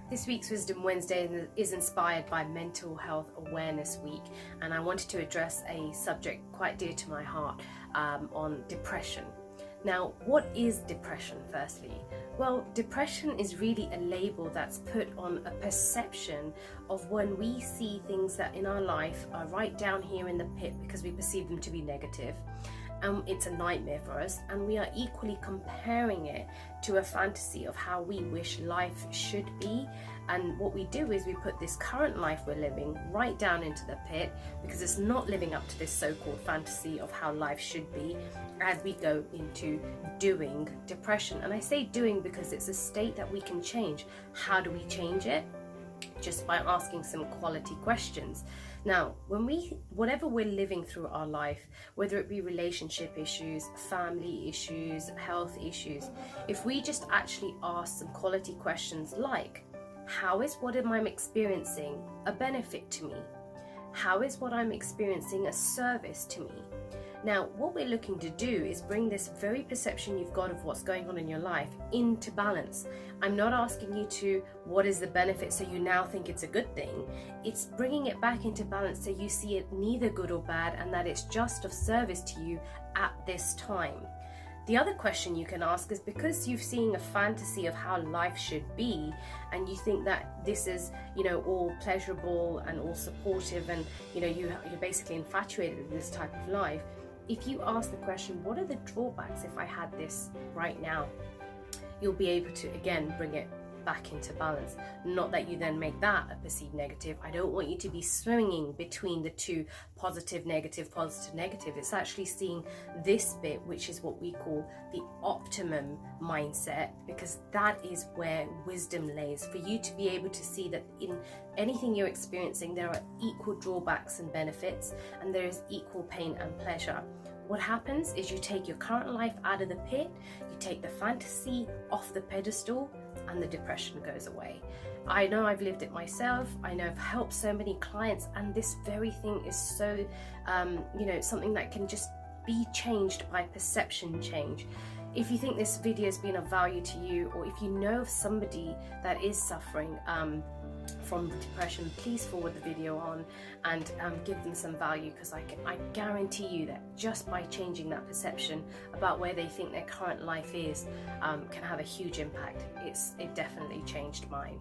This week's Wisdom Wednesday is inspired by Mental Health Awareness Week, and I wanted to address a subject quite dear to my heart on depression. Now, what is depression, firstly? Well, depression is really a label that's put on a perception of when we see things that in our life are right down here in the pit because we perceive them to be negative. It's a nightmare for us, and we are equally comparing it to a fantasy of how we wish life should be. And what we do is we put this current life we're living right down into the pit because it's not living up to this so-called fantasy of how life should be, as we go into doing depression. And I say doing because it's a state that we can change. How do we change it? Just by asking some quality questions. Now, whatever we're living through our life, whether it be relationship issues, family issues, health issues, if we just actually ask some quality questions like, how is what I'm experiencing a benefit to me? How is what I'm experiencing a service to me? Now, what we're looking to do is bring this very perception you've got of what's going on in your life into balance. I'm not asking you to, what is the benefit so you now think it's a good thing? It's bringing it back into balance so you see it neither good or bad, and that it's just of service to you at this time. The other question you can ask is, because you've seen a fantasy of how life should be, and you think that this is, all pleasurable and all supportive, and you're basically infatuated with this type of life. If you ask the question, what are the drawbacks if I had this right now? You'll be able to, again, bring it back into balance. Not that you then make that a perceived negative. I don't want you to be swinging between the two, positive, negative, positive, negative. It's actually seeing this bit, which is what we call the optimum mindset, because that is where wisdom lays. For you to be able to see that in anything you're experiencing, there are equal drawbacks and benefits, and there is equal pain and pleasure. What happens is you take your current life out of the pit, you take the fantasy off the pedestal, and the depression goes away. I know I've lived it myself. I know I've helped so many clients, and this very thing is so, something that can just be changed by perception change. If you think this video has been of value to you, or if you know of somebody that is suffering from depression, please forward the video on and give them some value, because I guarantee you that just by changing that perception about where they think their current life is can have a huge impact. It definitely changed mine.